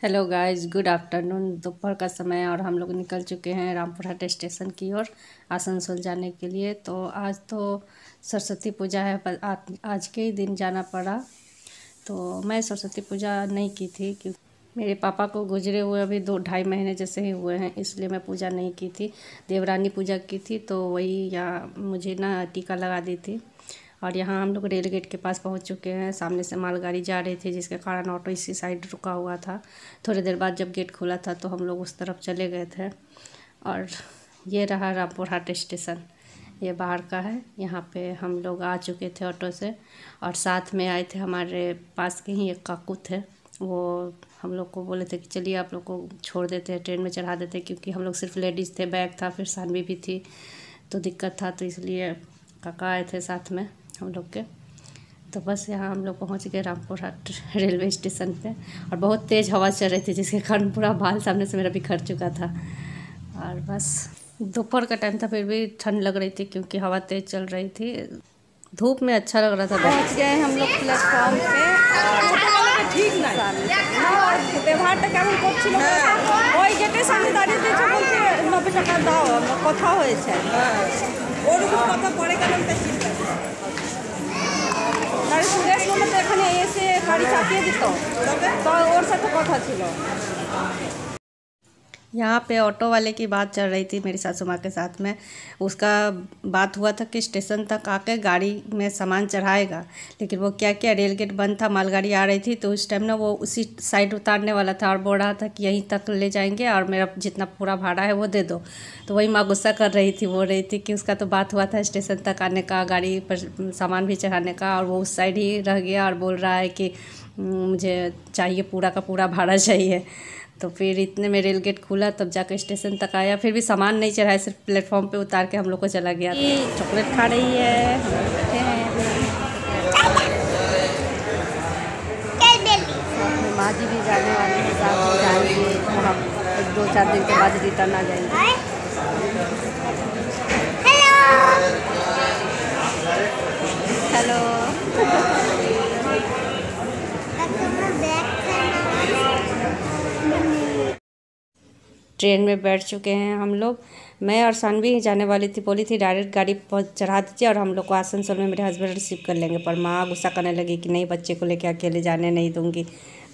Hello guys, good afternoon. दोपहर का समय है और हम लोग निकल चुके हैं रामपुरहाट स्टेशन की ओर आसनसोल जाने के लिए। तो आज तो सरस्वती पूजा है, पर आज के ही दिन जाना पड़ा। तो मैं सरस्वती पूजा नहीं की थी क्योंकि मेरे पापा को गुजरे हुए अभी 2-2.5 महीने जैसे ही हुए हैं, इसलिए मैं पूजा नहीं की थी। देवरानी पूजा की थी, तो वही यहाँ मुझे ना टीका लगा दी थी। और यहाँ हम लोग रेल गेट के पास पहुँच चुके हैं। सामने से मालगाड़ी जा रही थी, जिसके कारण ऑटो इसी साइड रुका हुआ था। थोड़ी देर बाद जब गेट खुला था तो हम लोग उस तरफ चले गए थे। और ये रहा रामपुरहाट स्टेशन, ये बाहर का है। यहाँ पे हम लोग आ चुके थे ऑटो से, और साथ में आए थे हमारे पास के ही एक काकू थे। वो हम लोग को बोले थे कि चलिए आप लोग को छोड़ देते हैं, ट्रेन में चढ़ा देते हैं, क्योंकि हम लोग सिर्फ लेडीज़ थे, बैग था, फिर सानवी भी थी, तो दिक्कत था। तो इसलिए काका आए थे साथ में हम लोग के। तो बस यहाँ हम लोग पहुँच गए रामपुरहाट रेलवे स्टेशन पे। और बहुत तेज़ हवा चल रही थी, जिसके कारण पूरा बाल सामने से मेरा बिखर चुका था। और बस दोपहर का टाइम था, फिर भी ठंड लग रही थी क्योंकि हवा तेज़ चल रही थी। धूप में अच्छा लग रहा था। पहुँच गए हम लोग प्लेटफॉर्म पे। ঠিক নাই ব্যবহারটা কেমন করছিল ওই গেটের সামনে দাঁড়িয়ে দিয়েছে, বলছে 90 টাকা দাও, আমার কথা হয়েছে ওরকম কথা পরে কেন তা চিন্তা তাহলে সুরেশ মামা তো এখানে এসে গাড়ি চাপিয়ে দিত, তো ওর সাথে কথা ছিল। यहाँ पे ऑटो वाले की बात चल रही थी मेरी सासू माँ के साथ में। उसका बात हुआ था कि स्टेशन तक आके गाड़ी में सामान चढ़ाएगा, लेकिन वो क्या किया, रेल गेट बंद था, मालगाड़ी आ रही थी, तो उस टाइम ना वो उसी साइड उतारने वाला था और बोल रहा था कि यहीं तक ले जाएंगे और मेरा जितना पूरा भाड़ा है वो दे दो। तो वही माँ गुस्सा कर रही थी, बोल रही थी कि उसका तो बात हुआ था स्टेशन तक आने का, गाड़ी पर सामान भी चढ़ाने का, और वो उस साइड ही रह गया और बोल रहा है कि मुझे चाहिए, पूरा का पूरा भाड़ा चाहिए। तो फिर इतने में रेल गेट खुला, तब जाकर स्टेशन तक आया। फिर भी सामान नहीं चढ़ाया, सिर्फ प्लेटफॉर्म पे उतार के हम लोग को चला गया। चॉकलेट खा रही है, हम लोग बैठे हैं। माँ जी भी जाने वाली है, साथ में जाएंगे। तो हम 2-4 दिन के बाद रिटर्न आ जाएंगे। हेलो ट्रेन में बैठ चुके हैं हम लोग। मैं और सानवी ही जाने वाली थी, बोली थी डायरेक्ट गाड़ी चढ़ा दीजिए और हम लोग को आसनसोल में मेरे हस्बैंड रिसीव कर लेंगे। पर माँ गुस्सा करने लगी कि नहीं, बच्चे को लेके अकेले जाने नहीं दूंगी।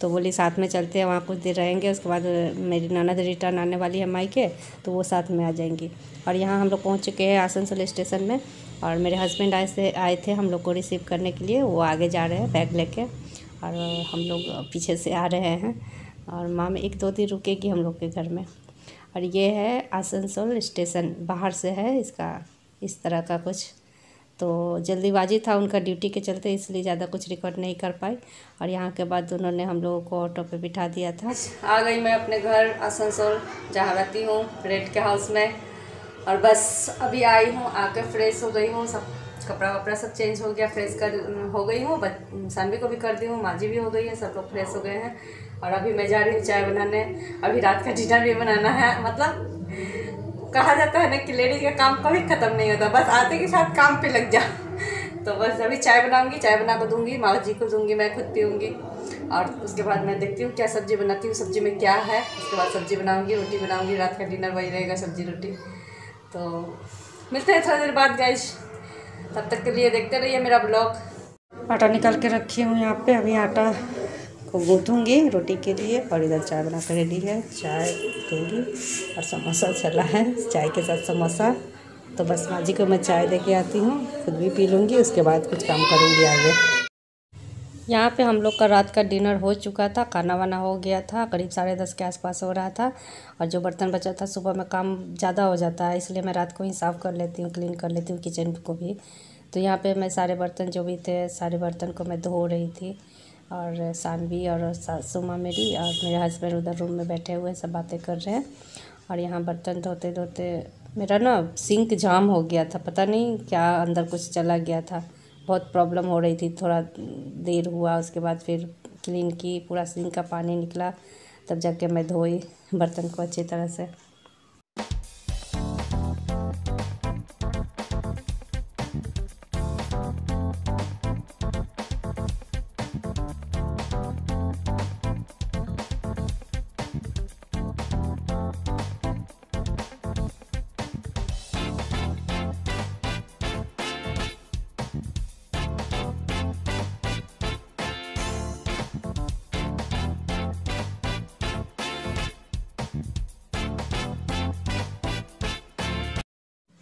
तो बोली साथ में चलते हैं, वहाँ कुछ देर रहेंगे, उसके बाद मेरी ननद रिटर्न आने वाली है मायके, तो वो साथ में आ जाएंगी। और यहाँ हम लोग पहुँच चुके हैं आसनसोल स्टेशन में, और मेरे हस्बैंड आए थे हम लोग को रिसीव करने के लिए। वो आगे जा रहे हैं बैग लेके, और हम लोग पीछे से आ रहे हैं। और माँ में 1-2 दिन रुकेगी हम लोग के घर में। और ये है आसनसोल स्टेशन, बाहर से है इसका इस तरह का कुछ। तो जल्दीबाजी था उनका ड्यूटी के चलते, इसलिए ज़्यादा कुछ रिकॉर्ड नहीं कर पाई। और यहाँ के बाद उन्होंने हम लोगों को ऑटो पे बिठा दिया था। आ गई मैं अपने घर आसनसोल, जहाँ रहती हूँ, रेंट के हाउस में। और बस अभी आई हूँ, आकर फ्रेश हो गई हूँ, सब कपड़ा वपड़ा सब चेंज हो गया, फ्रेश हो गई हूँ। सानवी को भी कर दी हूँ, माँ जी भी हो गई है, सब लोग फ्रेश हो गए हैं। और अभी मैं जा रही हूँ चाय बनाने। अभी रात का डिनर भी बनाना है। मतलब कहा जाता है ना कि लेडीज का काम कभी ख़त्म नहीं होता, बस आते के साथ काम पे लग जाओ। तो बस अभी चाय बनाऊँगी, चाय बना कर दूँगी, माँ जी को दूँगी, मैं खुद पीऊँगी। और उसके बाद मैं देखती हूँ क्या सब्ज़ी बनाती हूँ, सब्ज़ी में क्या है। उसके बाद सब्ज़ी बनाऊँगी, रोटी बनाऊँगी, रात का डिनर वही रहेगा, सब्ज़ी रोटी। तो मिलते हैं थोड़ी देर बाद गाइस, तब तक के लिए देखते रहिए मेरा ब्लॉग। आटा निकाल के रखी हूँ यहाँ पे, अभी आटा को गूँथूँगी रोटी के लिए। और इधर चाय बना कर रेडी है, चाय दूँगी। और समोसा चला है, चाय के साथ समोसा। तो बस माँ जी को मैं चाय दे के आती हूँ, खुद भी पी लूँगी, उसके बाद कुछ काम करूँगी आगे। यहाँ पे हम लोग का रात का डिनर हो चुका था, खाना वाना हो गया था, करीब 10:30 के आसपास हो रहा था। और जो बर्तन बचा था, सुबह में काम ज़्यादा हो जाता है, इसलिए मैं रात को ही साफ़ कर लेती हूँ, क्लीन कर लेती हूँ किचन को भी। तो यहाँ पे मैं सारे बर्तन जो भी थे, सारे बर्तन को मैं धो रही थी। और सानवी और सासू माँ मेरी और मेरे हस्बैंड उधर रूम में बैठे हुए सब बातें कर रहे हैं। और यहाँ बर्तन धोते धोते मेरा ना सिंक जाम हो गया था, पता नहीं क्या अंदर कुछ चला गया था, बहुत प्रॉब्लम हो रही थी। थोड़ा देर हुआ, उसके बाद फिर क्लीन की, पूरा सिंक का पानी निकला, तब जाके मैं धोई बर्तन को अच्छी तरह से।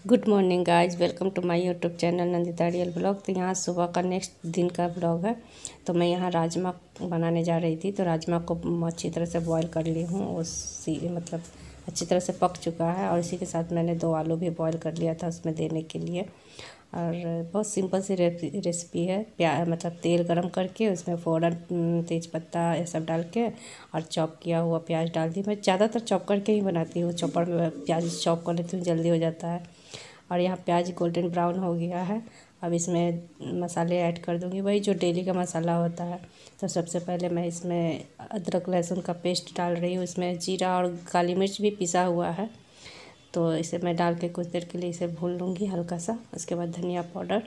Good morning guys, welcome to my YouTube channel Nandita real blog. तो यहाँ सुबह का नेक्स्ट दिन का ब्लॉग है। तो मैं यहाँ राजमा बनाने जा रही थी। तो राजमा को अच्छी तरह से बॉईल कर ली हूँ, उसी मतलब अच्छी तरह से पक चुका है। और इसी के साथ मैंने 2 आलू भी बॉईल कर लिया था उसमें देने के लिए। और बहुत सिंपल सी रेसिपी है। मतलब तेल गरम करके उसमें फ़ौरन तेज़पत्ता ये सब डाल के और चॉप किया हुआ प्याज डाल दी। मैं ज़्यादातर चॉप करके ही बनाती हूँ, चॉपर में प्याज चॉप कर लेती हूँ, जल्दी हो जाता है। और यहाँ प्याज गोल्डन ब्राउन हो गया है। अब इसमें मसाले ऐड कर दूँगी, वही जो डेली का मसाला होता है। तो सबसे पहले मैं इसमें अदरक लहसुन का पेस्ट डाल रही हूँ। इसमें जीरा और काली मिर्च भी पिसा हुआ है। तो इसे मैं डाल के कुछ देर के लिए इसे भून लूँगी हल्का सा। उसके बाद धनिया पाउडर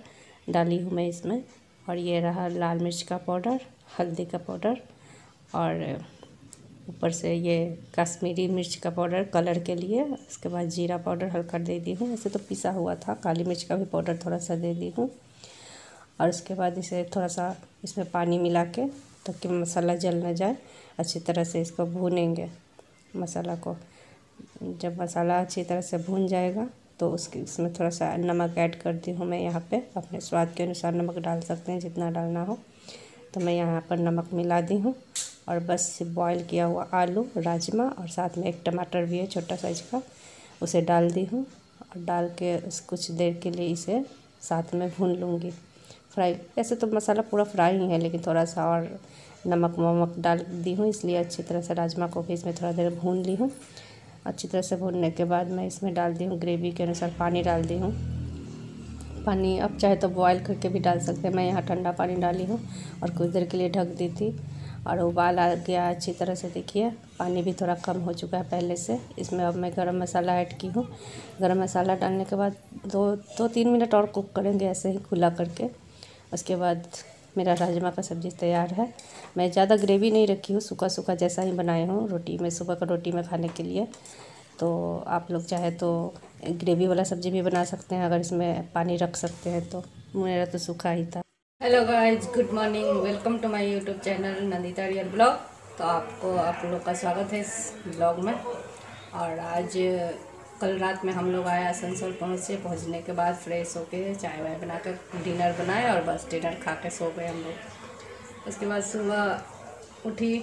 डाली हूँ मैं इसमें, और ये रहा लाल मिर्च का पाउडर, हल्दी का पाउडर, और ऊपर से ये कश्मीरी मिर्च का पाउडर कलर के लिए। उसके बाद जीरा पाउडर हल्का दे दी हूँ, वैसे तो पिसा हुआ था। काली मिर्च का भी पाउडर थोड़ा सा दे दी हूँ। और उसके बाद इसे थोड़ा सा इसमें पानी मिला के, ताकि मसाला जल न जाए, अच्छी तरह से इसको भूनेंगे मसाला को। जब मसाला अच्छी तरह से भून जाएगा तो इसमें थोड़ा सा नमक ऐड कर दी हूँ मैं यहाँ पे। अपने स्वाद के अनुसार नमक डाल सकते हैं, जितना डालना हो। तो मैं यहाँ पर नमक मिला दी हूँ। और बस बॉईल किया हुआ आलू, राजमा और साथ में एक टमाटर भी है छोटा साइज का, उसे डाल दी हूँ। और डाल के कुछ देर के लिए इसे साथ में भून लूँगी, फ्राई। वैसे तो मसाला पूरा फ्राई ही है, लेकिन थोड़ा सा और नमक वमक डाल दी हूँ, इसलिए अच्छी तरह से राजमा को भी इसमें थोड़ा देर भून ली हूँ। अच्छी तरह से भूनने के बाद मैं इसमें डाल दी हूँ, ग्रेवी के अनुसार पानी डाल दी हूँ। पानी अब चाहे तो बॉयल करके भी डाल सकते हैं। मैं यहाँ ठंडा पानी डाली हूँ और कुछ देर के लिए ढक दी थी। और उबाल आ गया अच्छी तरह से, देखिए पानी भी थोड़ा कम हो चुका है पहले से। इसमें अब मैं गरम मसाला ऐड की हूँ। गरम मसाला डालने के बाद 2-3 मिनट और कुक करेंगे ऐसे ही खुला करके। उसके बाद मेरा राजमा का सब्ज़ी तैयार है। मैं ज़्यादा ग्रेवी नहीं रखी हूँ, सूखा सूखा जैसा ही बनाए हूँ रोटी में, सुबह का रोटी में खाने के लिए। तो आप लोग चाहे तो ग्रेवी वाला सब्ज़ी भी बना सकते हैं, अगर इसमें पानी रख सकते हैं तो। मेरा तो सूखा ही था। Hello guys, good morning, welcome to my YouTube channel Nandita real blog. तो आप लोग का स्वागत है इस ब्लॉग में। और आज कल रात में हम लोग आए आसनसोल पहुँचने के बाद फ्रेश होके चाय वाय बना कर डिनर बनाए, और बस डिनर खा के सो गए हम लोग। उसके बाद सुबह उठी,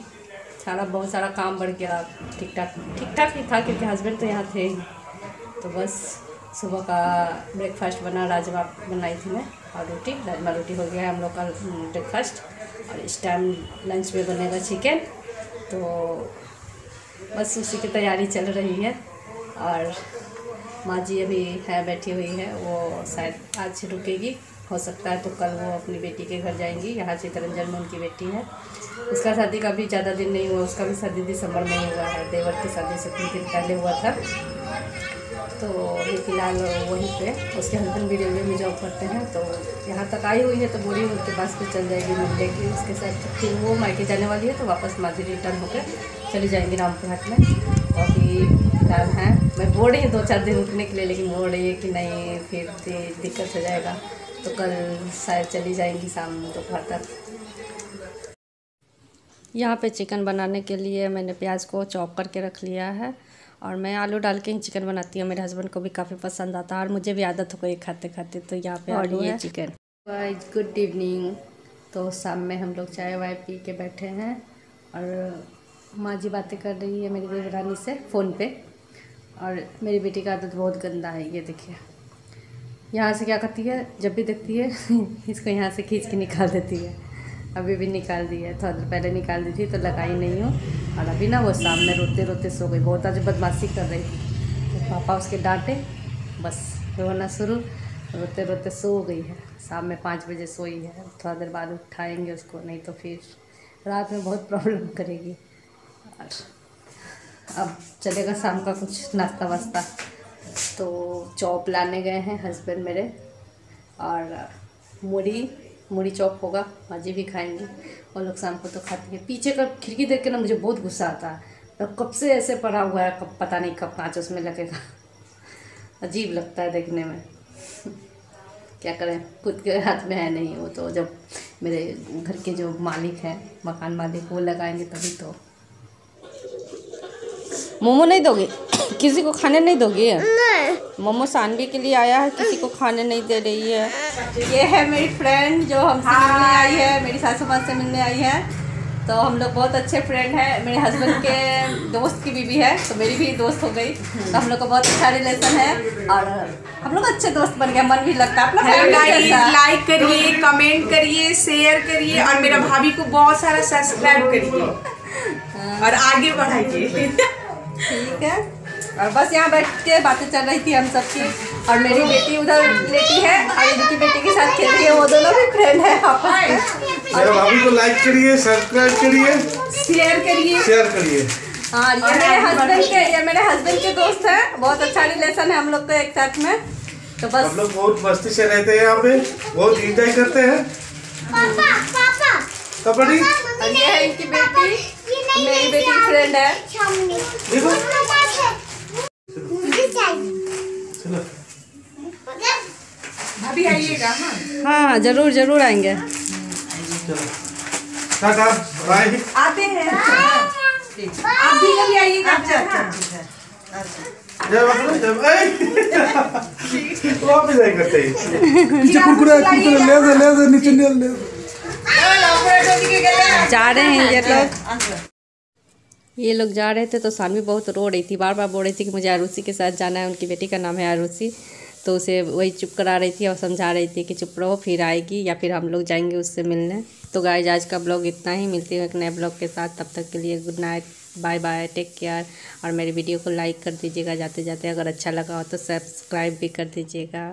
बहुत सारा काम बढ़ गया। ठीक ठाक ही था, क्योंकि हस्बैंड तो यहाँ थे ही। तो बस सुबह का ब्रेकफास्ट बना, राजमा बनाई थी मैं और रोटी। राजमा रोटी हो गया है हम लोग का ब्रेकफास्ट। और इस टाइम लंच में बनेगा चिकन। तो बस उसी की तैयारी चल रही है। और माँ जी अभी है बैठी हुई है, वो शायद आज रुकेगी, हो सकता है तो कल वो अपनी बेटी के घर जाएंगी। यहाँ चितरंजन में उनकी बेटी है, उसका शादी का भी ज़्यादा दिन नहीं हुआ, उसका भी शादी दिसंबर में ही हुआ है। देवर की शादी से कुछ दिन पहले हुआ था। तो अभी फ़िलहाल वहीं पे उसके हस्बैंड भी रेलवे में जॉब करते हैं। तो यहाँ तक आई हुई है, तो बोली उनके पास भी चल जाएगी, मिल लेगी उसके साथ। फिर वो मायके जाने वाली है, तो वापस माँ जी रिटर्न होकर चली जाएंगी रामपुर हाट में। तो अभी फिलहाल हैं, मैं बोल रही हूँ 2-4 दिन रुकने के लिए, लेकिन बोल रही है कि नहीं फिर दिक्कत हो जाएगा, तो कल शायद चली जाएंगी शाम दोपहर तक। यहाँ पे चिकन बनाने के लिए मैंने प्याज को चॉप करके रख लिया है। और मैं आलू डाल के ही चिकन बनाती हूँ, मेरे हस्बैंड को भी काफ़ी पसंद आता है, और मुझे भी आदत हो गई खाते खाते। तो यहाँ पे आलू है, चिकन। Good evening. तो शाम में हम लोग चाय वाय पी के बैठे हैं, और माँ जी बातें कर रही है मेरी देवरानी से फ़ोन पे। और मेरी बेटी का आदत बहुत गंदा है, ये देखिए यहाँ से क्या करती है, जब भी देखती है इसको यहाँ से खींच के निकाल देती है। अभी भी निकाल दी है, थोड़ा देर पहले निकाल दी थी तो लगाई नहीं हूँ। और अभी ना वो सामने रोते रोते सो गई, बहुत आज बदमाशी कर रही थी। तो पापा उसके डांटे, बस रोना शुरू, रोते रोते सो गई है। शाम में 5 बजे सोई है, थोड़ा देर बाद उठाएंगे उसको, नहीं तो फिर रात में बहुत प्रॉब्लम करेगी। और अब चलेगा शाम का कुछ नाश्ता वास्ता। तो चॉप लाने गए हैं हस्बैंड मेरे, और मूढ़ी चॉप होगा, माँ जी भी खाएंगे। और लोग शाम को तो खाती है। पीछे का खिड़की देख के ना मुझे बहुत गुस्सा आता है, तो कब से ऐसे पड़ा हुआ है, कब पता नहीं कब कांच उसमें लगेगा। अजीब लगता है देखने में। क्या करें, खुद के हाथ में है नहीं वो, तो जब मेरे घर के जो मालिक हैं, मकान मालिक, वो लगाएंगे तभी तो। मोमो नहीं दोगे? किसी को खाने नहीं दोगी? मोमो सानवी के लिए आया है, किसी को खाने नहीं दे रही है। ये है मेरी फ्रेंड जो हमसे मिलने आई है, मेरी सासू माँ से मिलने आई है। तो हम लोग बहुत अच्छे फ्रेंड हैं। मेरे हस्बैंड के दोस्त की बीवी है, तो मेरी भी दोस्त हो गई। तो हम लोग का बहुत अच्छा रिलेशन है और हम लोग अच्छे दोस्त बन गए, मन भी लगता है। लाइक करिए, कमेंट करिए, शेयर करिए और मेरा भाभी को बहुत सारा सब्सक्राइब करिए और आगे बढ़ाइए। ठीक है। और बस यहाँ बैठ के बातें चल रही थी हम सबकी। और मेरी बेटी उधर लेटी है और इनकी बेटी के साथ खेल रही है। वो दोनों भी फ्रेंड है आपस में। मेरे भाभी को लाइक करिए, सब्सक्राइब करिए, शेयर करिए। हाँ, ये मेरे हस्बैंड के दोस्त हैं। बहुत अच्छा रिलेशन है हम लोग का एक साथ में। तो बस हम लोग बहुत मस्ती से रहते हैं, यहाँ पे बहुत एंजॉय करते हैं। कबड्डी। और ये है इनकी बेटी, मेरी बेटी की फ्रेंड है। देखो भाभी आइएगा। हाँ, जरूर जरूर आएंगे। Tata bye. आते हैं आप भी कभी आइएगा। वापस नहीं करते जा रहे हैं ये लोग जा रहे थे। तो सानवी बहुत रो रही थी, बार बार बोल रही थी कि मुझे आरुषि के साथ जाना है। उनकी बेटी का नाम है आरुषि। तो उसे वही चुप करा रही थी और समझा रही थी कि चुप रहो, फिर आएगी या फिर हम लोग जाएंगे उससे मिलने। तो गाइस, आज का ब्लॉग इतना ही। मिलती हूँ एक नए ब्लॉग के साथ। तब तक के लिए good night, bye bye, take care. और मेरी वीडियो को लाइक कर दीजिएगा जाते जाते। अगर अच्छा लगा हो तो सब्सक्राइब भी कर दीजिएगा।